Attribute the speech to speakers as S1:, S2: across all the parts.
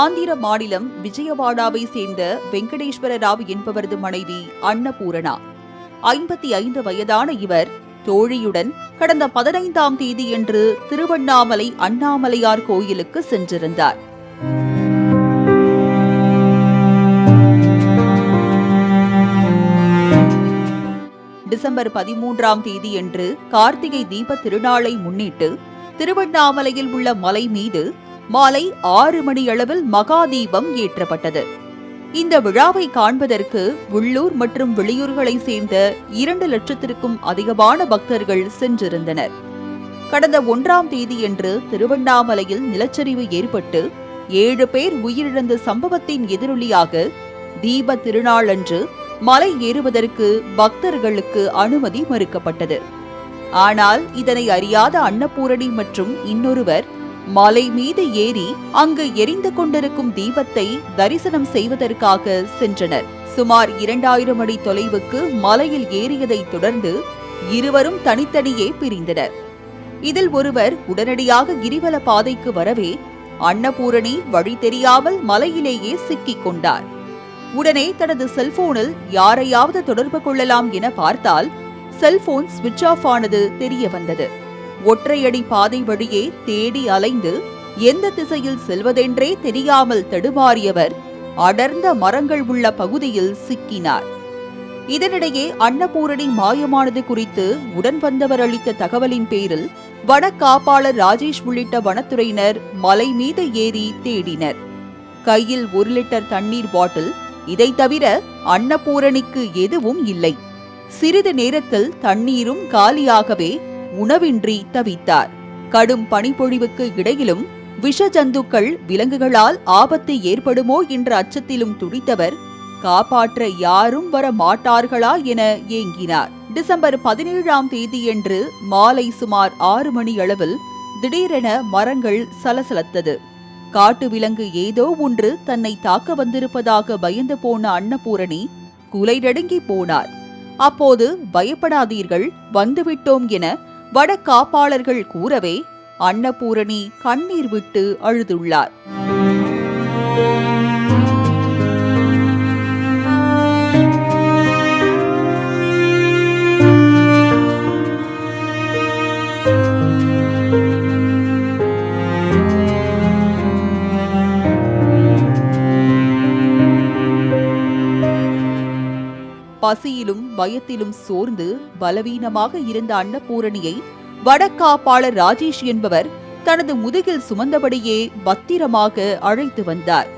S1: ஆந்திர மாநிலம் விஜயவாடாவை சேர்ந்த வெங்கடேஸ்வர ராவ் என்பவரது மனைவி அன்னபூரணா. 55 வயதான இவர் தோழியுடன் கடந்த 15ஆம் தேதியன்று திருவண்ணாமலை அண்ணாமலையார் கோயிலுக்கு சென்றிருந்தார். டிசம்பர் 13ஆம் தேதியன்று கார்த்திகை தீப திருநாளை முன்னிட்டு திருவண்ணாமலையில் உள்ள மலை மீது மாலை 6 மணியளவில் மகாதீபம் ஏற்றப்பட்டது. இந்த விழாவை காண்பதற்கு உள்ளூர் மற்றும் வெளியூர்களை சேர்ந்த 2 லட்சத்திற்கும் அதிகமான பக்தர்கள் சென்றிருந்தனர். கடந்த 1ஆம் தேதியன்று திருவண்ணாமலையில் நிலச்சரிவு ஏற்பட்டு 7 பேர் உயிரிழந்த சம்பவத்தின் எதிரொலியாக தீப திருநாளன்று மலை ஏறுவதற்கு பக்தர்களுக்கு அனுமதி மறுக்கப்பட்டது. ஆனால் இதனை அறியாத அன்னபூரணி மற்றும் இன்னொருவர் மலை மீது ஏறி அங்கு எரிந்து கொண்டிருக்கும் தீபத்தை தரிசனம் செய்வதற்காக சென்றனர். சுமார் 2000 அடி தொலைவுக்கு மலையில் ஏறியதை தொடர்ந்து இருவரும் தனித்தனியே பிரிந்தனர். இதில் ஒருவர் உடனடியாக கிரிவல பாதைக்கு வரவே அன்னபூரணி வழி தெரியாமல் மலையிலேயே சிக்கிக் கொண்டார். உடனே தனது செல்போனில் யாரையாவது தொடர்பு கொள்ளலாம் என பார்த்தால் செல்போன் சுவிட்ச் ஆஃப் ஆனது தெரிய வந்தது. ஒற்றையடி பாதை வழியே தேடி அலைந்து எந்த திசையில் செல்வதென்றே தெரியாமல் தடுமாறியவர் அடர்ந்த மரங்கள் உள்ள பகுதியில் சிக்கினார். இதனிடையே அன்னபூரணி மாயமானது குறித்து உடன் வந்தவர் அளித்த தகவலின் பேரில் வன காப்பாளர் ராஜேஷ் உள்ளிட்ட வனத்துறையினர் மலை மீது ஏறி தேடினர். கையில் 1 லிட்டர் தண்ணீர் பாட்டில், இதை தவிர அன்னபூரணிக்கு எதுவும் இல்லை. சிறிது நேரத்தில் தண்ணீரும் காலியாகவே உணவின்றி தவித்தார். கடும் பனிப்பொழிவுக்கு இடையிலும் விஷ ஜந்துக்கள் விலங்குகளால் ஆபத்து ஏற்படுமோ என்ற அச்சத்திலும் துடித்தவர் காப்பாற்ற யாரும் வர மாட்டார்களா என ஏங்கினார். டிசம்பர் 17ஆம் தேதியன்று மாலை சுமார் 6 மணி அளவில் திடீரென மரங்கள் சலசலத்தது. காட்டு விலங்கு ஏதோ ஒன்று தன்னை தாக்க வந்திருப்பதாக பயந்து போன அன்னபூரணி குலை நடுங்கி போனார். அப்போது பயப்படாதீர்கள், வந்துவிட்டோம் என வன காப்பாளர்கள் கூறவே அன்னபூரணி கண்ணீர் விட்டு அழுதுள்ளார். பசியிலும் பயத்திலும் சோர்ந்து பலவீனமாக இருந்த அன்னபூரணியை வடக்காப்பாளர் ராஜேஷ் என்பவர் தனது முதுகில் சுமந்தபடியே பத்திரமாக அழைத்து வந்தார்.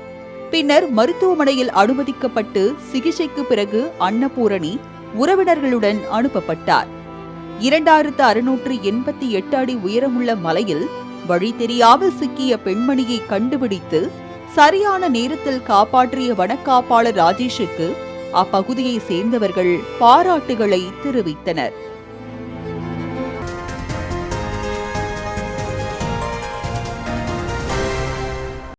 S1: பின்னர் மருத்துவமனையில் அனுமதிக்கப்பட்டு சிகிச்சைக்கு பிறகு அன்னபூரணி உறவினர்களுடன் அனுப்பப்பட்டார். 2688 அடி உயரமுள்ள மலையில் வழி தெரியாமல் சிக்கிய பெண்மணியை கண்டுபிடித்து சரியான நேரத்தில் காப்பாற்றிய வனக்காப்பாளர் ராஜேஷுக்கு அப்பகுதியை சேர்ந்தவர்கள் பாராட்டுகளை தெரிவித்தனர்.